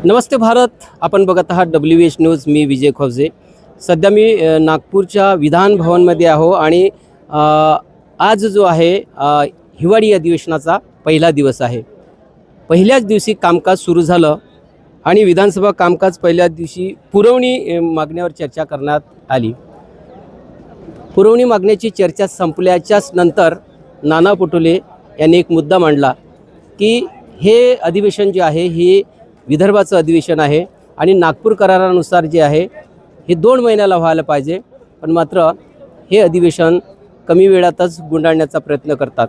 नमस्ते भारत. आपण बघत आहात WH न्यूज. मी विजय खोजे. सध्या मी नागपूरच्या विधान भवनमध्ये आहो आणि आज जो आहे हिवाळी अधिवेशनाचा पहिला दिवस आहे. पहिल्याच दिवशी कामकाज सुरू झालं आणि विधानसभा कामकाज पहिल्याच दिवशी पुरवणी मागण्यावर चर्चा करण्यात आली. पुरवणी मागण्याची चर्चा संपल्याच्याच नंतर नाना पटोले यांनी एक मुद्दा मांडला की हे अधिवेशन जे आहे हे विदर्भाचं अधिवेशन आहे आणि नागपूर करारानुसार जे आहे हे 2 महिन्याला व्हायला पाहिजे, पण मात्र हे अधिवेशन कमी वेळातच गुंडाळण्याचा प्रयत्न करतात.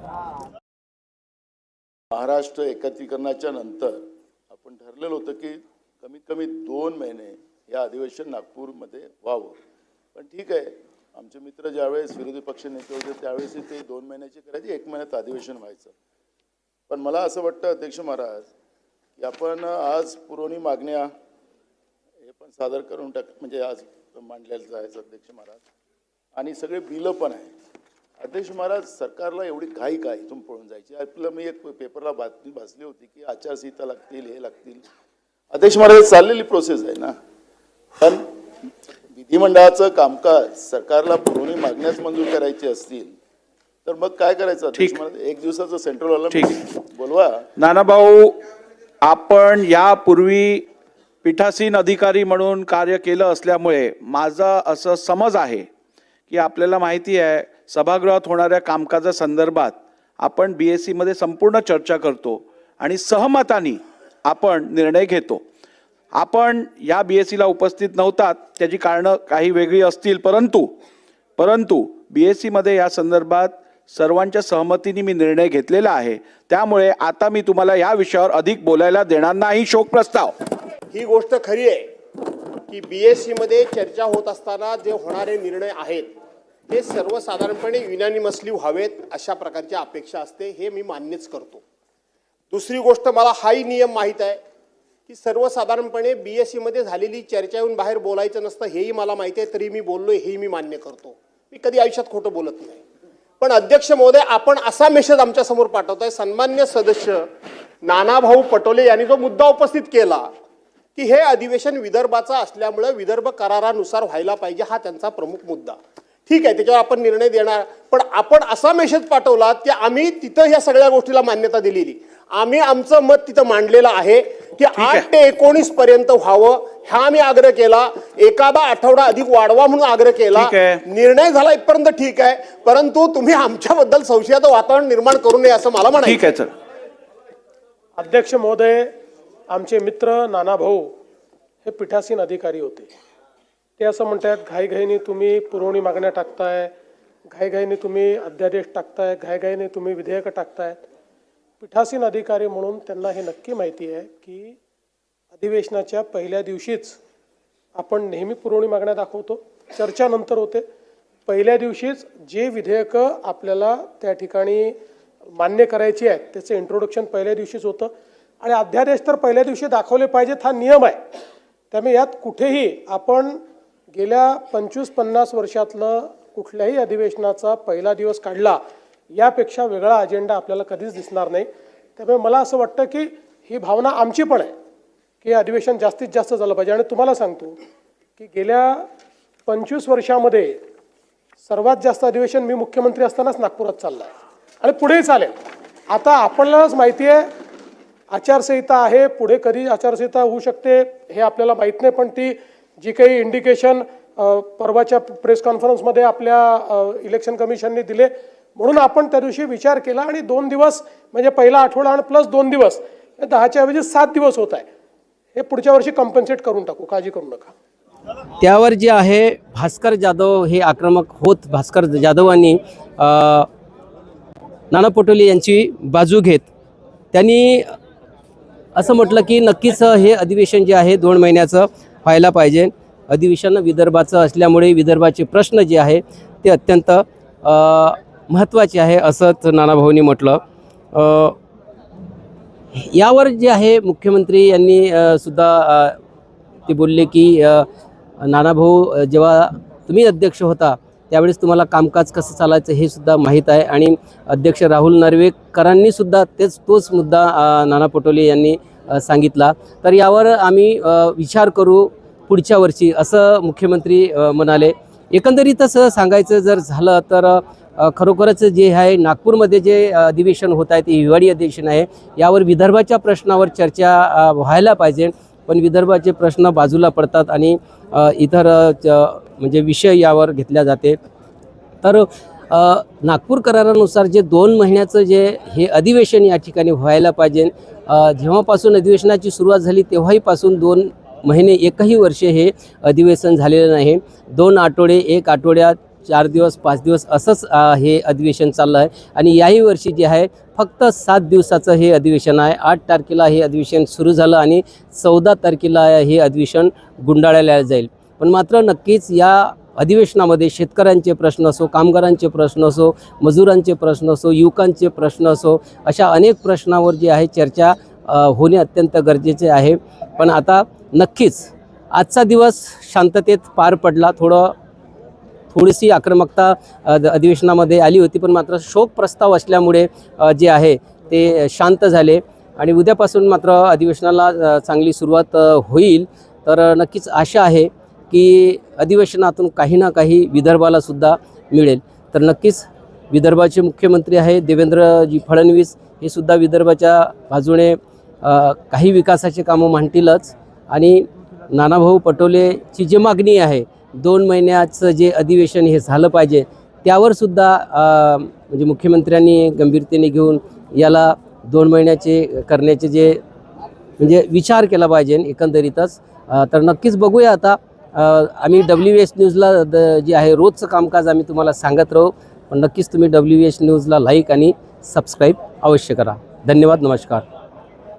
महाराष्ट्र एकत्रीकरणाच्या नंतर आपण ठरलेलं होतं की कमीत कमी 2 महिने या अधिवेशन नागपूरमध्ये व्हावं. पण ठीक आहे, आमचे मित्र ज्यावेळेस विरोधी पक्ष नेते होते त्यावेळेस ते 2 महिन्याचे करायचे, 1 महिन्यात अधिवेशन व्हायचं. पण मला असं वाटतं अध्यक्ष महाराज की आपण आज पुरवणी मागण्या हे पण सादर करून म्हणजे आज मांडलेलं आहे अध्यक्ष महाराज, आणि सगळे बिलं पण आहे. अध्यक्ष महाराज, सरकारला एवढी घाई काय इथून पळून जायची? आपलं मी एक पेपरला बातमी वाचली होती की आचारसंहिता लागतील, हे लागतील. अध्यक्ष महाराज, चाललेली प्रोसेस आहे ना, पण विधिमंडळाचं कामकाज सरकारला पुरवणी मागण्यास मंजूर करायची असतील तर मग काय करायचं अध्यक्ष महाराज? 1 दिवसाचं सेंट्रल हॉलला बोलवा. नाना भाऊ, आपण यापूर्वी पीठासीन अधिकारी म्हणून कार्य केलं असल्यामुळे माझा असं समज आहे की आपल्याला माहिती आहे सभागृहात होणाऱ्या कामकाजासंदर्भात आपण BSc मध्ये संपूर्ण चर्चा करतो आणि सहमताने आपण निर्णय घेतो. आपण या BSc ला उपस्थित नव्हतात, त्याची कारणं काही वेगळी असतील, परंतु BSc मध्ये या संदर्भात सर्वांच्या सहमतीने मी निर्णय घेतलेला आहे. त्यामुळे आता मी तुम्हाला या विषयावर अधिक बोलायला देणार नाही. शोक प्रस्ताव. ही गोष्ट खरी आहे की BSc मध्ये चर्चा होत असताना जे होणारे निर्णय आहेत ते सर्वसाधारणपणे युनॅनिमसली व्हावेत अशा प्रकारची अपेक्षा असते, हे मी मान्यच करतो. दुसरी गोष्ट, मला हाही नियम माहीत आहे की सर्वसाधारणपणे BSc मध्ये झालेली चर्चा येऊन बाहेर बोलायचं नसतं, हेही मला माहिती आहे, तरी मी बोललोय, हेही मी मान्य करतो. मी कधी आयुष्यात खोटं बोलत नाही. पण अध्यक्ष महोदय, आपण असा मेसेज आमच्या समोर पाठवताय. सन्मान्य सदस्य नानाभाऊ पटोले यांनी जो मुद्दा उपस्थित केला की हे अधिवेशन विदर्भाचा असल्यामुळे विदर्भ करारानुसार व्हायला पाहिजे, हा त्यांचा प्रमुख मुद्दा. ठीक आहे, त्याच्यावर आपण निर्णय देणार. पण आपण असा मेसेज पाठवला की आम्ही तिथं या सगळ्या गोष्टीला मान्यता दिलेली, आम्ही आमचं मत तिथं मांडलेलं आहे की 8 ते 19 पर्यंत व्हावं, हा आम्ही आग्रह केला. एखादा आठवडा अधिक वाढवा म्हणून आग्रह केला. निर्णय झाला इथपर्यंत ठीक आहे, परंतु तुम्ही आमच्याबद्दल संशयाचं वातावरण निर्माण करू नये असं मला म्हणायचं आहे. अध्यक्ष महोदय, आमचे मित्र नाना भाऊ हे पीठासीन अधिकारी होते. ते असं म्हणतात घाईघाईने तुम्ही पुरवणी मागण्या टाकताय, घाईघाईने तुम्ही अध्यादेश टाकताय, घाईघाईने तुम्ही विधेयकं टाकतायत. पीठासीन अधिकारी म्हणून त्यांना हे नक्की माहिती आहे की अधिवेशनाच्या पहिल्या दिवशीच आपण नेहमी पुरवणी मागण्या दाखवतो, चर्चा नंतर होते. पहिल्या दिवशीच जे विधेयकं आपल्याला त्या ठिकाणी मान्य करायची आहेत त्याचं इंट्रोडक्शन पहिल्या दिवशीच होतं आणि अध्यादेश तर पहिल्या दिवशी दाखवले पाहिजेत, हा नियम आहे. त्यामुळे यात कुठेही आपण गेल्या 25-50 वर्षातलं कुठल्याही अधिवेशनाचा पहिला दिवस काढला यापेक्षा वेगळा अजेंडा आपल्याला कधीच दिसणार नाही. त्यामुळे मला असं वाटतं की ही भावना आमची पण आहे की अधिवेशन जास्तीत जास्त झालं पाहिजे. आणि तुम्हाला सांगतो की गेल्या 25 वर्षामध्ये सर्वात जास्त अधिवेशन मी मुख्यमंत्री असतानाच नागपुरात चाललं आहे आणि पुढेही चालेल. आता आपल्यालाच माहिती आहे आचारसंहिता आहे, पुढे कधी आचारसंहिता होऊ शकते हे आपल्याला माहीत नाही, पण ती जी काही इंडिकेशन परवाच्या प्रेस कॉन्फरन्समध्ये आपल्या इलेक्शन कमिशनने दिले म्हणून आपण त्या दिवशी विचार केला आणि 2 दिवस म्हणजे पहिला आठवडा आणि प्लस 2 दिवस 10च्या ऐवजी 7 दिवस होत आहे. हे पुढच्या वर्षी कॉम्पन्सेट करून टाकू, काळजी करू नका. त्यावर जे आहे भास्कर जाधव हे आक्रमक होत भास्कर जाधवांनी नाना पटोले यांची बाजू घेत त्यांनी असं म्हटलं की नक्कीच हे अधिवेशन जे आहे 2 महिन्याचं व्हायला पाहिजे. अधिवेशन विदर्भाचं असल्यामुळे विदर्भाचे प्रश्न जे आहे ते अत्यंत महत्त्वाचे आहे असंच नानाभाऊंनी म्हटलं. यावर जे आहे मुख्यमंत्री यांनी सुद्धा ते बोलले की नानाभाऊ, जेव्हा तुम्ही अध्यक्ष होता त्यावेळेस तुम्हाला कामकाज कसं चालायचं हे सुद्धा माहीत आहे आणि अध्यक्ष राहुल नार्वेकरांनी सुद्धा तोच मुद्दा नाना पटोले यांनी सांगितला. तर यावर आम्ही विचार करू पुढच्या वर्षी असं मुख्यमंत्री म्हणाले. एकंदरीतच सांगायचं जर झालं तर खरोखरच जे आहे नागपूरमध्ये जे अधिवेशन होत आहे ते हिवाळी अधिवेशन आहे. यावर विदर्भाच्या प्रश्नावर चर्चा व्हायला पाहिजे, पण विदर्भाचे प्रश्न बाजूला पडतात आणि इतर म्हणजे विषय यावर घेतल्या जाते. तर नागपूर करारानुसार जे 2 महिन्याचं जे हे अधिवेशन या ठिकाणी व्हायला पाहिजे. जेव्हापासून अधिवेशनाची सुरुवात झाली तेव्हापासून 2 महिने एकही वर्ष हे अधिवेशन झालेलं नाही. 2 आठवडे, 1 आठवड्यात, 4 दिवस, 5 दिवस असंच हे अधिवेशन चाललं आहे. आणि याही वर्षी जे आहे फक्त 7 दिवसाचं हे अधिवेशन आहे. 8 तारखेला हे अधिवेशन सुरू झालं आणि 14 तारखेला हे अधिवेशन गुंडाळल्या जाईल. पण मात्र नक्कीच या अधिवेशनामध्ये शेतकऱ्यांचे प्रश्न असो, कामगारांचे प्रश्न असो, मजुरांचे प्रश्न असो, युवकांचे प्रश्न असो, अशा अनेक प्रश्नावर जे आहे चर्चा होणे अत्यंत गरजेचे आहे. पण आता नक्कीच आजचा दिवस शांततेत पार पडला. थोडीशी आक्रमकता अधिवेशनामध्ये आली होती, पण मात्र शोक प्रस्ताव असल्यामुळे जे आहे ते शांत झाले आणि उद्यापासून मात्र अधिवेशनाला चांगली सुरुवात होईल. तर नक्कीच आशा आहे की अधिवेशनातून काही ना काही विदर्भाला सुद्धा मिळेल. तर नक्कीच विदर्भाचे मुख्यमंत्री आहे देवेंद्रजी फडणवीस, हे सुद्धा विदर्भाच्या बाजूने काही विकासाचे कामं मांडतीलच. आणि नानाभाऊ पटोलेची जी मागणी आहे 2 महिन्याचं जे अधिवेशन हे झालं पाहिजे, त्यावर सुद्धा म्हणजे मुख्यमंत्र्यांनी गंभीरतेने घेऊन याला 2 महिन्याचे करण्याचे जे म्हणजे विचार केला पाहिजे एकंदरीतच. तर नक्कीच बघूया आता. आम्ही WH न्यूजला जे आहे रोजचं कामकाज आम्ही तुम्हाला सांगत राहू. पण नक्कीच तुम्ही WH न्यूजला लाईक आणि सबस्क्राईब अवश्य करा. धन्यवाद. नमस्कार.